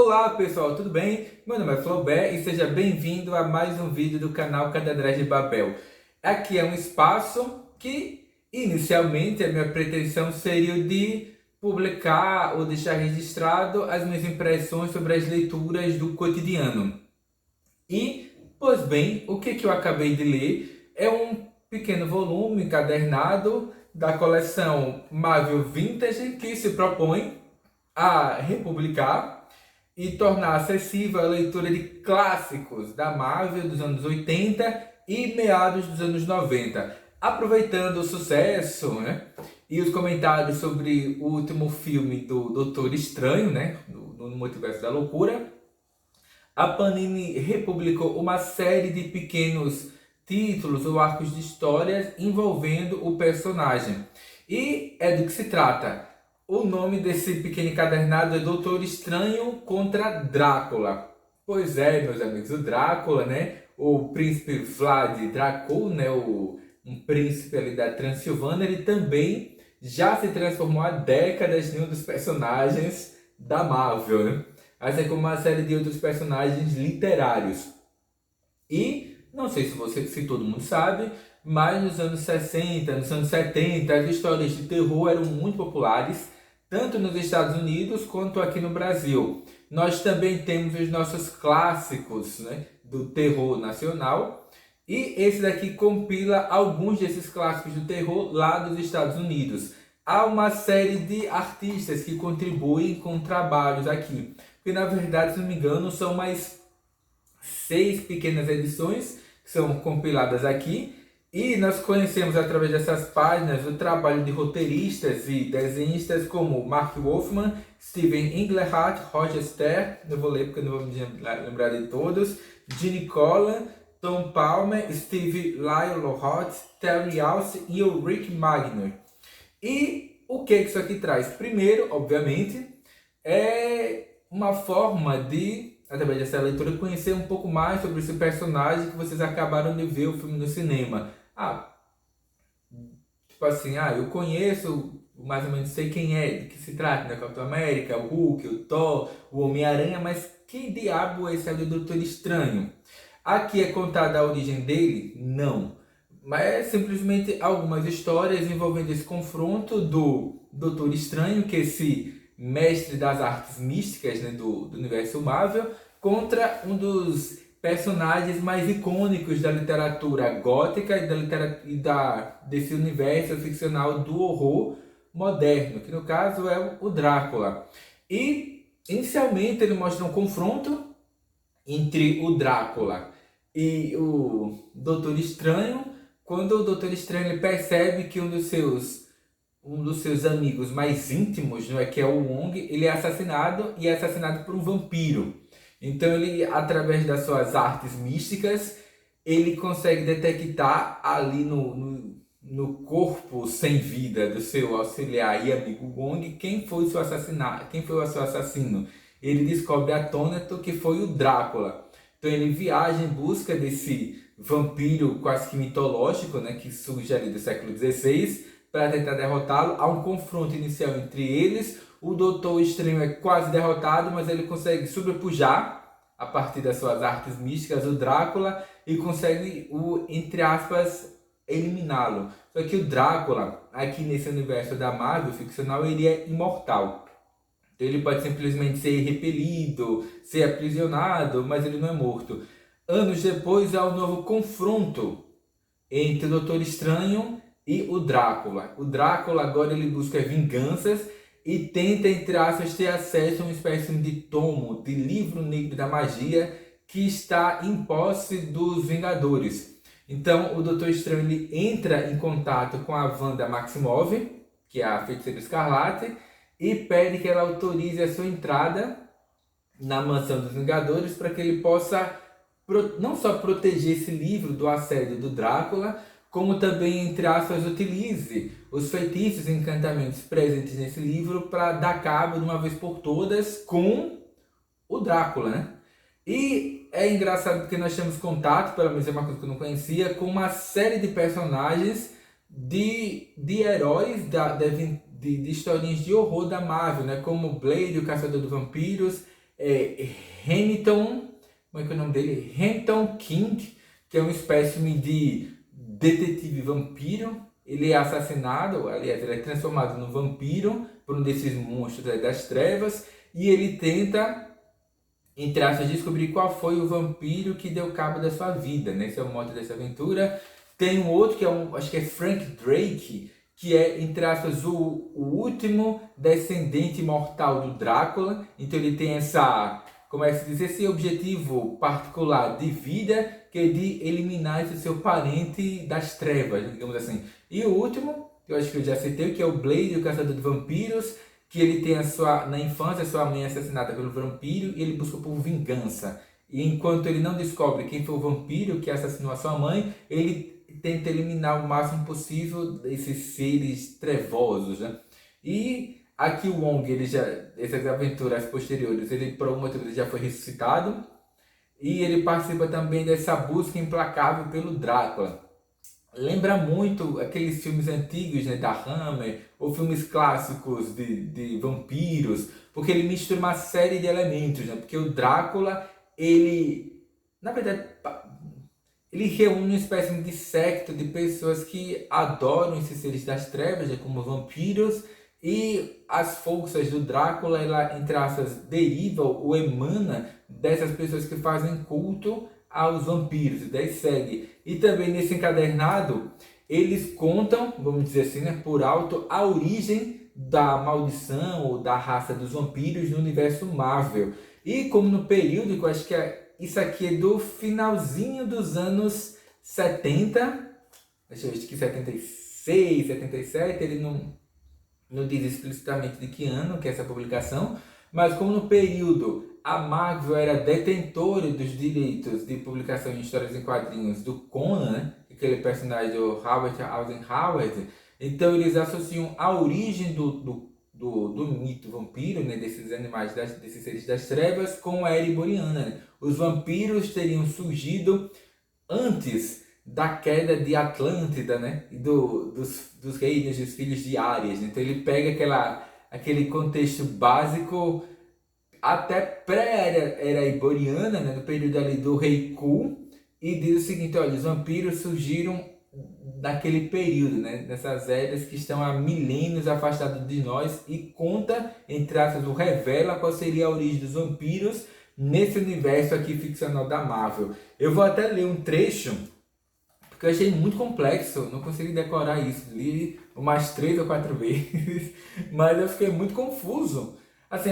Olá pessoal, tudo bem? Meu nome é Flaubert e seja bem-vindo a mais um vídeo do canal Catedrais de Babel. Aqui é um espaço que inicialmente a minha pretensão seria o de publicar ou deixar registrado as minhas impressões sobre as leituras do cotidiano. E, pois bem, o que eu acabei de ler é um pequeno volume encadernado da coleção Marvel Vintage que se propõe a republicar e tornar acessível a leitura de clássicos da Marvel dos anos 80 e meados dos anos 90. Aproveitando o sucesso, né, e os comentários sobre o último filme do Doutor Estranho, né, no Multiverso da Loucura, a Panini republicou uma série de pequenos títulos ou arcos de histórias envolvendo o personagem. E é do que se trata. O nome desse pequeno encadernado é Doutor Estranho contra Drácula. Pois é, meus amigos, o Drácula, né? O príncipe Vlad Dracul, né? Um príncipe ali da Transilvânia, ele também já se transformou há décadas em um dos personagens da Marvel, né? Assim como uma série de outros personagens literários. E não sei se todo mundo sabe, mas nos anos 60, nos anos 70, as histórias de terror eram muito populares, tanto nos Estados Unidos quanto aqui no Brasil. Nós também temos os nossos clássicos, né, do terror nacional, e esse daqui compila alguns desses clássicos do terror lá dos Estados Unidos. Há uma série de artistas que contribuem com trabalhos aqui, porque na verdade, se não me engano, são mais 6 pequenas edições que são compiladas aqui. E nós conhecemos através dessas páginas o trabalho de roteiristas e desenhistas como Mark Wolfman, Steven Englehart, Roger Stern, não vou ler porque não vou me lembrar de todos, Gene Colan, Tom Palmer, Steve Lyle-Roth, Terry Alce e o Rick Magner. E o que isso aqui traz? Primeiro, obviamente, é uma forma de, através dessa leitura, conhecer um pouco mais sobre esse personagem que vocês acabaram de ver o filme no cinema. Tipo assim, eu conheço, mais ou menos sei quem é, de que se trata, né? Capitão América, o Hulk, o Thor, o Homem-Aranha, mas quem diabo é esse ali do Doutor Estranho? Aqui é contada a origem dele? Não. Mas é simplesmente algumas histórias envolvendo esse confronto do Doutor Estranho, que é esse mestre das artes místicas, né, do universo Marvel, contra um dos personagens mais icônicos da literatura gótica desse universo ficcional do horror moderno, que no caso é o Drácula. E inicialmente ele mostra um confronto entre o Drácula e o Doutor Estranho, quando o Doutor Estranho ele percebe que um dos seus amigos mais íntimos, não é, que é o Wong, ele é assassinado e é assassinado por um vampiro. Então ele, através das suas artes místicas, ele consegue detectar ali no corpo sem vida do seu auxiliar e amigo Wong quem foi o seu assassino. Ele descobre atônito que foi o Drácula. Então ele viaja em busca desse vampiro quase que mitológico, né, que surge ali do século XVI, para tentar derrotá-lo. Há um confronto inicial entre eles. O Doutor Estranho é quase derrotado, mas ele consegue sobrepujar, a partir das suas artes místicas, o Drácula e consegue, entre aspas, eliminá-lo. Só que o Drácula, aqui nesse universo da Marvel ficcional, ele é imortal. Então ele pode simplesmente ser repelido, ser aprisionado, mas ele não é morto. Anos depois há um novo confronto entre o Doutor Estranho e o Drácula. O Drácula agora ele busca vinganças e tenta, entre aspas, ter acesso a uma espécie de tomo, de livro negro da magia que está em posse dos Vingadores. Então o Doutor Estranho ele entra em contato com a Wanda Maximoff, que é a Feiticeira Escarlate, e pede que ela autorize a sua entrada na mansão dos Vingadores para que ele possa não só proteger esse livro do assédio do Drácula, como também, entre aspas, utilize os feitiços e encantamentos presentes nesse livro para dar cabo de uma vez por todas com o Drácula, né? E é engraçado porque nós temos contato, pelo menos é uma coisa que eu não conhecia, com uma série de personagens de heróis de historinhas de horror da Marvel, né? Como Blade, o Caçador de Vampiros, é Hamilton, como é que é o nome dele? Hampton King, que é uma espécie de detetive vampiro. Ele é assassinado, aliás, ele é transformado num vampiro por um desses monstros das trevas, e ele tenta, entre aspas, descobrir qual foi o vampiro que deu cabo da sua vida, né? Esse é o mote dessa aventura. Tem um outro que é acho que é Frank Drake, que é, entre aspas, o último descendente mortal do Drácula. Então ele tem como é que se diz, esse objetivo particular de vida, que é de eliminar esse seu parente das trevas, digamos assim. E o último, que eu acho que eu já citei, que é o Blade, o caçador de vampiros, que ele tem na infância, sua mãe assassinada pelo vampiro e ele busca por vingança. E enquanto ele não descobre quem foi o vampiro que assassinou a sua mãe, ele tenta eliminar o máximo possível esses seres trevosos, né? E aqui o Wong, essas aventuras posteriores, ele por algum motivo ele já foi ressuscitado e ele participa também dessa busca implacável pelo Drácula. Lembra muito aqueles filmes antigos, né, da Hammer, ou filmes clássicos de vampiros, porque ele mistura uma série de elementos, né? Porque o Drácula, na verdade, ele reúne uma espécie de secta de pessoas que adoram esses seres das trevas, né, como vampiros, e as forças do Drácula, ela, entre aspas, deriva ou emana dessas pessoas que fazem culto aos vampiros, e daí segue. E também nesse encadernado, eles contam, vamos dizer assim, né, por alto, a origem da maldição ou da raça dos vampiros no universo Marvel. E como no período, que eu acho que isso aqui é do finalzinho dos anos 70, deixa eu ver, acho que 76, 77, ele não diz explicitamente de que ano que é essa publicação, mas como no período a Marvel era detentora dos direitos de publicação de histórias em quadrinhos do Conan, né? Aquele personagem do Howard Howard, então eles associam a origem do mito vampiro, né? Desses animais, desses seres das trevas, com a era iboriana, né? Os vampiros teriam surgido antes da queda de Atlântida, né? E dos reinos dos filhos de Áries. Então ele pega aquele contexto básico até pré-era iboriana, né? No período ali do rei Ku, e diz o seguinte: olha, os vampiros surgiram naquele período, né? Nessas eras que estão há milênios afastados de nós, e conta, entre aspas, ou revela qual seria a origem dos vampiros nesse universo aqui ficcional da Marvel. Eu vou até ler um trecho, porque eu achei muito complexo, não consegui decorar isso, li umas 3 ou 4 vezes, mas eu fiquei muito confuso. Assim,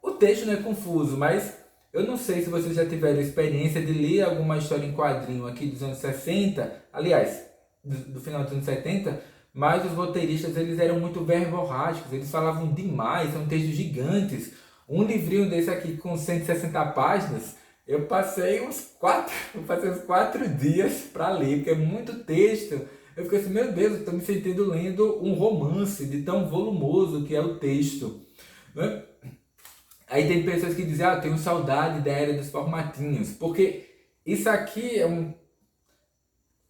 o texto não é confuso, mas eu não sei se vocês já tiveram experiência de ler alguma história em quadrinho aqui dos anos 60, aliás, do final dos anos 70, mas os roteiristas eles eram muito verborrágicos, eles falavam demais, são textos gigantes. Um livrinho desse aqui com 160 páginas, eu passei uns 4 dias para ler, porque é muito texto. Eu fiquei assim, meu Deus, eu estou me sentindo lendo um romance de tão volumoso que é o texto, né? Aí tem pessoas que dizem, eu tenho saudade da era dos formatinhos, porque isso aqui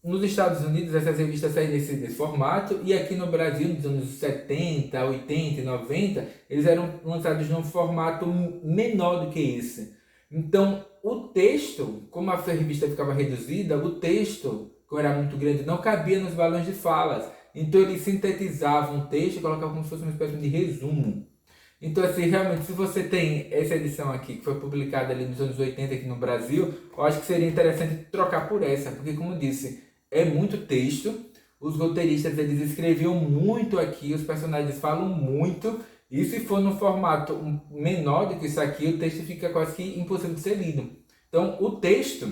nos Estados Unidos, essas revistas saem nesse formato, e aqui no Brasil, nos anos 70, 80 e 90, eles eram lançados num formato menor do que esse. Então, o texto, como a revista ficava reduzida, o texto, como era muito grande, não cabia nos balões de falas. Então, eles sintetizavam o texto e colocavam como se fosse uma espécie de resumo. Então, assim, realmente, se você tem essa edição aqui, que foi publicada ali nos anos 80 aqui no Brasil, eu acho que seria interessante trocar por essa, porque, como eu disse, é muito texto, os roteiristas, eles escreviam muito aqui, os personagens falam muito, e se for no formato menor do que isso aqui, o texto fica quase que impossível de ser lido. Então, o texto,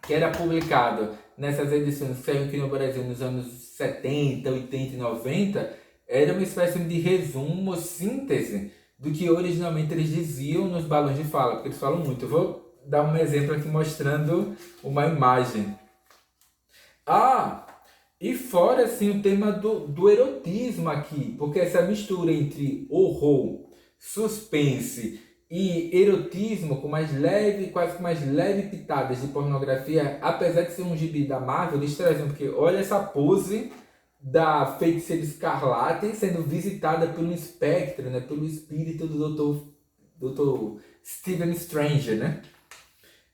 que era publicado nessas edições que saíram aqui no Brasil nos anos 70, 80 e 90, era uma espécie de resumo, síntese do que originalmente eles diziam nos balões de fala, porque eles falam muito. Eu vou dar um exemplo aqui mostrando uma imagem. E fora assim o tema do erotismo aqui, porque essa mistura entre horror, suspense e erotismo com mais leve, quase que mais leve pitadas de pornografia, apesar de ser um gibi da Marvel, eles trazem, porque olha essa pose da Feiticeira Escarlate sendo visitada pelo espectro, né, pelo espírito do Dr. Stephen Strange, né?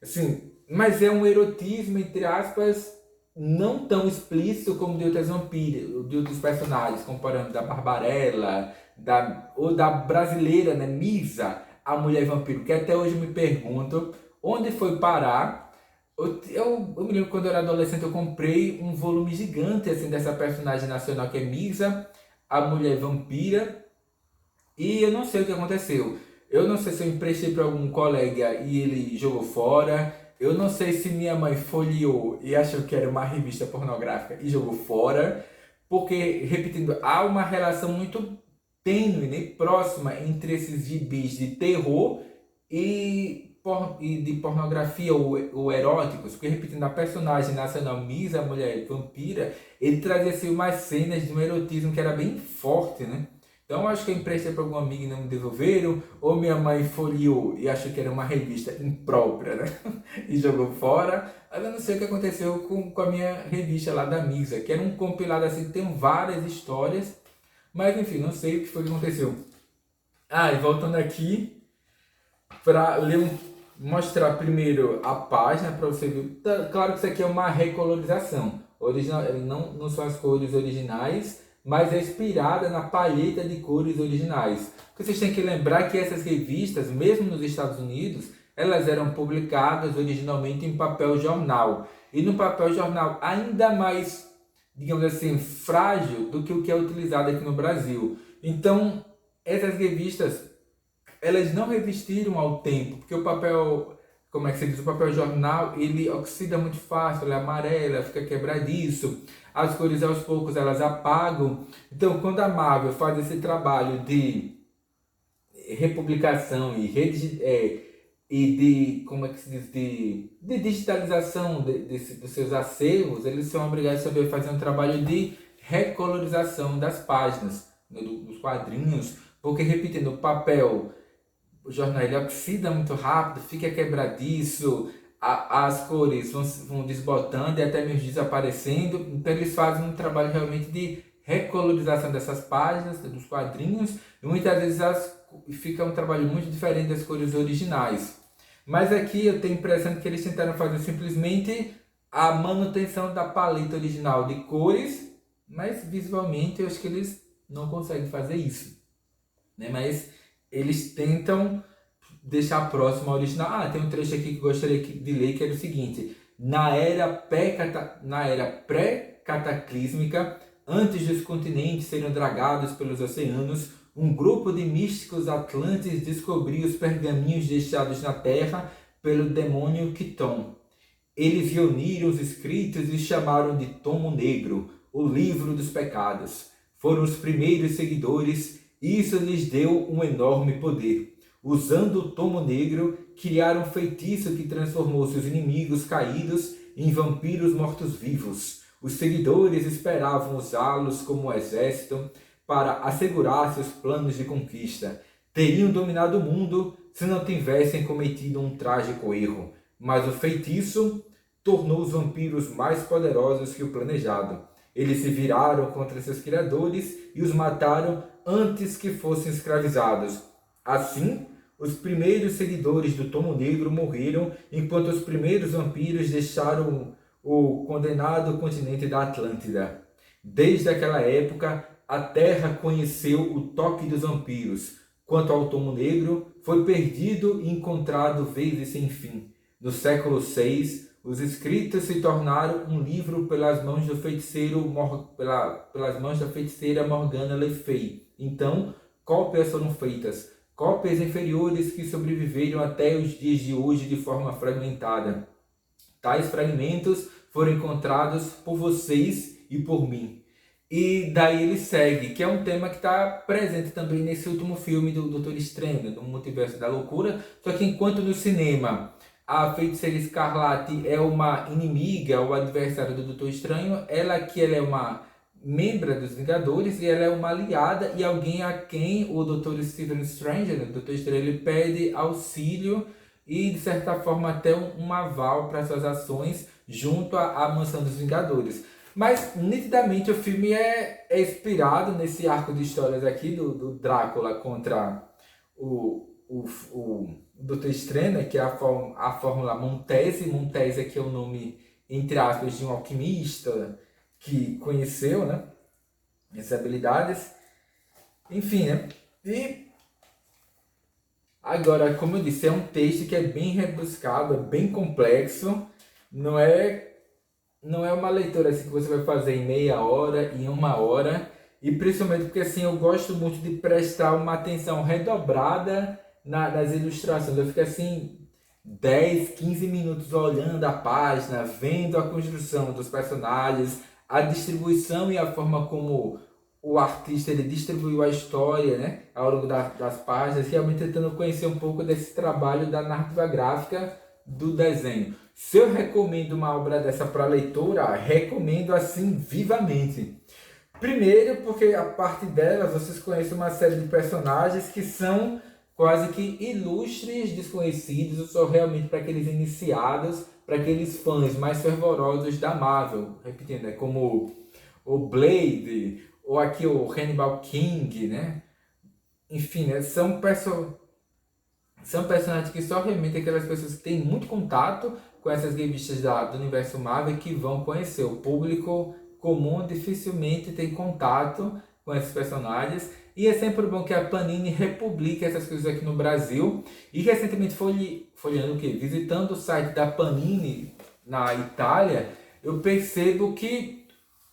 Assim, mas é um erotismo, entre aspas, não tão explícito como de outras vampiras, de outros personagens, comparando da Barbarella, ou da brasileira, né, Misa, a mulher vampiro, que até hoje eu me pergunto onde foi parar. Eu me lembro quando eu era adolescente, eu comprei um volume gigante assim, dessa personagem nacional que é Misa, a mulher vampira, e eu não sei o que aconteceu. Eu não sei se eu emprestei para algum colega e ele jogou fora. Eu não sei se minha mãe folheou e achou que era uma revista pornográfica e jogou fora. Porque, repetindo, há uma relação muito tênue, né, próxima entre esses gibis de terror e de pornografia ou eróticos. Porque, repetindo, a personagem nacional Misa, a mulher vampira, ele trazia assim, umas cenas de um erotismo que era bem forte, né? Então acho que eu emprestei para algum amigo e não me devolveram, ou minha mãe folheou e achou que era uma revista imprópria, né? E jogou fora. Mas eu não sei o que aconteceu com a minha revista lá da Misa, que era um compilado assim, tem várias histórias, mas enfim, não sei o que foi que aconteceu. Ah, e voltando aqui, para ler mostrar primeiro a página para você ver. Claro que isso aqui é uma recolorização. Original, não são as cores originais, mas é inspirada na palheta de cores originais. Porque vocês têm que lembrar que essas revistas, mesmo nos Estados Unidos, elas eram publicadas originalmente em papel jornal. E no papel jornal ainda mais, digamos assim, frágil do que o que é utilizado aqui no Brasil. Então, essas revistas elas não resistiram ao tempo, porque o papel, como é que se diz, o papel jornal, ele oxida muito fácil, ele é amarelo, fica quebradiço, as cores aos poucos elas apagam. Então, quando a Marvel faz esse trabalho de republicação e de, como é que se diz, de digitalização dos seus acervos, eles são obrigados a saber fazer um trabalho de recolorização das páginas, né, dos quadrinhos, porque, repetindo, o papel, o jornal ele oxida muito rápido, fica quebradiço, as cores vão desbotando e até mesmo desaparecendo. Então eles fazem um trabalho realmente de recolorização dessas páginas, dos quadrinhos, e muitas vezes fica um trabalho muito diferente das cores originais. Mas aqui eu tenho a impressão que eles tentaram fazer simplesmente a manutenção da paleta original de cores, mas visualmente eu acho que eles não conseguem fazer isso, né? Mas eles tentam deixar próximo ao original. Ah, tem um trecho aqui que eu gostaria de ler, que era o seguinte: na era pré-cataclísmica, antes dos continentes serem dragados pelos oceanos, um grupo de místicos atlantes descobriu os pergaminhos deixados na Terra pelo demônio Quiton. Eles reuniram os escritos e chamaram de Tomo Negro, o livro dos pecados. Foram os primeiros seguidores e isso lhes deu um enorme poder. Usando o Tomo Negro, criaram um feitiço que transformou seus inimigos caídos em vampiros mortos-vivos. Os seguidores esperavam usá-los como um exército para assegurar seus planos de conquista. Teriam dominado o mundo se não tivessem cometido um trágico erro. Mas o feitiço tornou os vampiros mais poderosos que o planejado. Eles se viraram contra seus criadores e os mataram antes que fossem escravizados. Assim, os primeiros seguidores do Tomo Negro morreram, enquanto os primeiros vampiros deixaram o condenado continente da Atlântida. Desde aquela época, a Terra conheceu o toque dos vampiros. Quanto ao Tomo Negro, foi perdido e encontrado vezes sem fim. No século VI, os escritos se tornaram um livro pelas mãos do pelas mãos da feiticeira Morgana Le Fay. Então, cópias foram feitas, cópias inferiores que sobreviveram até os dias de hoje de forma fragmentada. Tais fragmentos foram encontrados por vocês e por mim. E daí ele segue, que é um tema que está presente também nesse último filme do Doutor Estranho, do Multiverso da Loucura, só que enquanto no cinema a Feiticeira Escarlate é uma inimiga ou adversária do Doutor Estranho, ela é uma membro dos Vingadores e ela é uma aliada e alguém a quem o Doutor Stephen Strange, o Doutor Estranho, ele pede auxílio e de certa forma até um aval para suas ações junto à Mansão dos Vingadores. Mas nitidamente o filme é inspirado nesse arco de histórias aqui do Drácula contra o Doutor Estranho, né, que é a fórmula Montese. Montese aqui é o nome, entre aspas, de um alquimista que conheceu, né, essas habilidades. Enfim, né? E agora, como eu disse, é um texto que é bem rebuscado, é bem complexo. Não é, não é uma leitura assim que você vai fazer em meia hora, em uma hora. E principalmente porque assim, eu gosto muito de prestar uma atenção redobrada nas ilustrações. Eu fico assim 10, 15 minutos olhando a página, vendo a construção dos personagens, a distribuição e a forma como o artista ele distribuiu a história, né, ao longo das páginas, realmente tentando conhecer um pouco desse trabalho da narrativa gráfica do desenho. Se eu recomendo uma obra dessa para leitura, recomendo assim vivamente. Primeiro, porque a parte delas vocês conhecem uma série de personagens que são quase que ilustres desconhecidos, ou realmente para aqueles iniciados, para aqueles fãs mais fervorosos da Marvel. Repetindo, é como o Blade, ou aqui o Hannibal King, né? Enfim, né? São personagens que só realmente aquelas pessoas que têm muito contato com essas revistas do universo Marvel que vão conhecer. O público comum dificilmente tem contato com esses personagens. E é sempre bom que a Panini republique essas coisas aqui no Brasil. E recentemente folheando o quê? Visitando o site da Panini na Itália, eu percebo que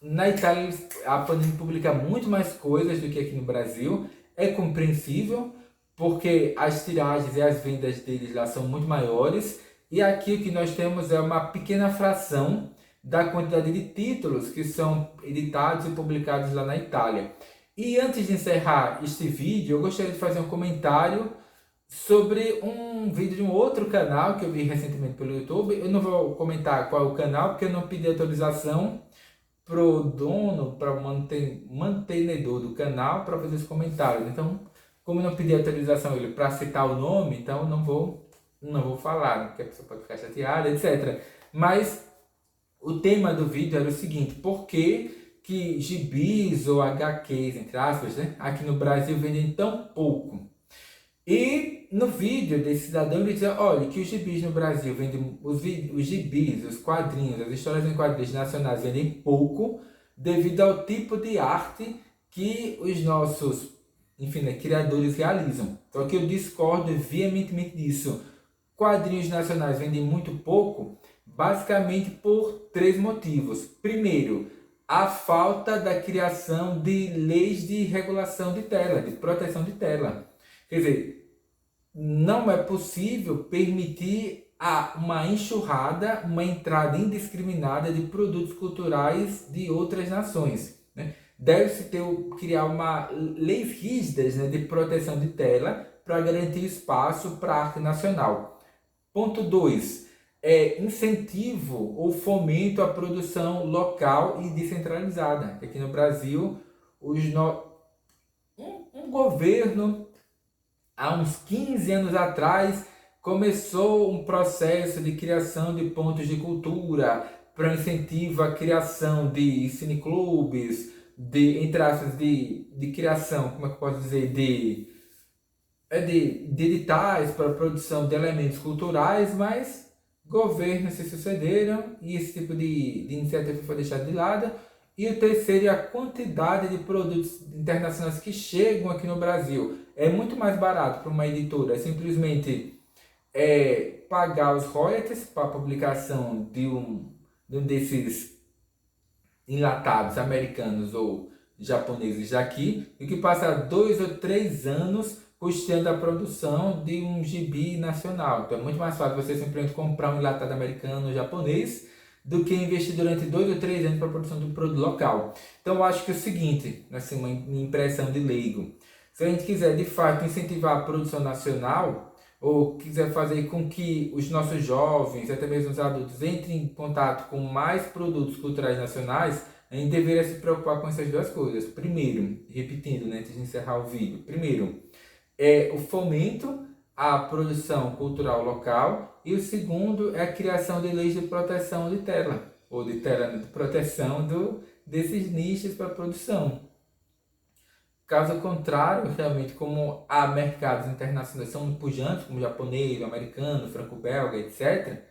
na Itália a Panini publica muito mais coisas do que aqui no Brasil. É compreensível, porque as tiragens e as vendas deles lá são muito maiores. E aqui o que nós temos é uma pequena fração da quantidade de títulos que são editados e publicados lá na Itália. E antes de encerrar este vídeo, eu gostaria de fazer um comentário sobre um vídeo de um outro canal que eu vi recentemente pelo YouTube. Eu não vou comentar qual é o canal, porque eu não pedi autorização pro dono, para o mantenedor do canal, para fazer os comentários. Então, como eu não pedi autorização ele para citar o nome, então eu não vou falar, porque a pessoa pode ficar chateada, etc. Mas o tema do vídeo era o seguinte: por que gibis ou HQs, entre aspas, né, aqui no Brasil vendem tão pouco? E no vídeo desse cidadão ele diz, olha, que os gibis no Brasil vendem, os gibis, os quadrinhos, as histórias em quadrinhos nacionais vendem pouco devido ao tipo de arte que os nossos, enfim, né, criadores realizam. Só que eu discordo veementemente disso. Quadrinhos nacionais vendem muito pouco, basicamente por três motivos. Primeiro, a falta da criação de leis de regulação de tela, de proteção de tela. Quer dizer, não é possível permitir uma enxurrada, uma entrada indiscriminada de produtos culturais de outras nações, né? Deve-se criar leis rígidas, né, de proteção de tela para garantir espaço para a arte nacional. Ponto 2. Incentivo ou fomento à produção local e descentralizada. Aqui no Brasil, um governo, há uns 15 anos atrás, começou um processo de criação de pontos de cultura para incentivo à criação de cineclubes, entre aspas, de criação, como é que eu posso dizer, de editais para a produção de elementos culturais, mas governos se sucederam e esse tipo de iniciativa foi deixado de lado. E o terceiro é a quantidade de produtos internacionais que chegam aqui no Brasil. É muito mais barato para uma editora simplesmente pagar os royalties para a publicação de um desses enlatados americanos ou japoneses daqui, do que passar 2 ou 3 anos custeando a produção de um gibi nacional. Então é muito mais fácil você simplesmente comprar um enlatado americano ou japonês do que investir durante 2 ou 3 anos para a produção de um produto local. Então eu acho que é o seguinte, assim, uma impressão de leigo: se a gente quiser de fato incentivar a produção nacional, ou quiser fazer com que os nossos jovens, até mesmo os adultos, entrem em contato com mais produtos culturais nacionais, a gente deveria se preocupar com essas duas coisas. Primeiro, repetindo, né, antes de encerrar o vídeo, primeiro, o fomento à produção cultural local, e o segundo é a criação de leis de proteção de tela, ou de tela de proteção desses nichos para produção. Caso contrário, realmente, como há mercados internacionais que são muito pujantes, como o japonês, o americano, o franco-belga, etc.,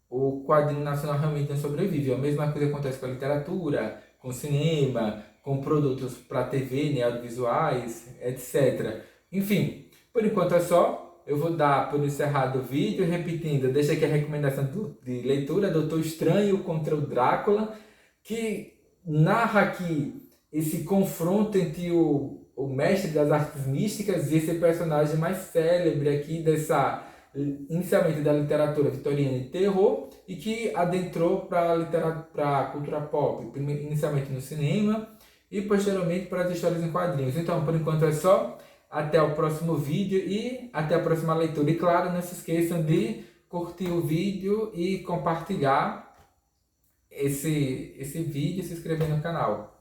o quadrinho nacional realmente não sobrevive. A mesma coisa acontece com a literatura, com o cinema, com produtos para TV, né, audiovisuais, etc. Enfim, por enquanto é só. Eu vou dar por encerrado o vídeo, repetindo, deixa aqui a recomendação de leitura, Doutor Estranho contra o Drácula, que narra aqui esse confronto entre o mestre das artes místicas e esse personagem mais célebre aqui dessa, inicialmente da literatura vitoriana de terror, e que adentrou para a cultura pop, inicialmente no cinema e posteriormente para as histórias em quadrinhos. Então, por enquanto é só. Até o próximo vídeo e até a próxima leitura. E claro, não se esqueçam de curtir o vídeo e compartilhar esse vídeo e se inscrever no canal.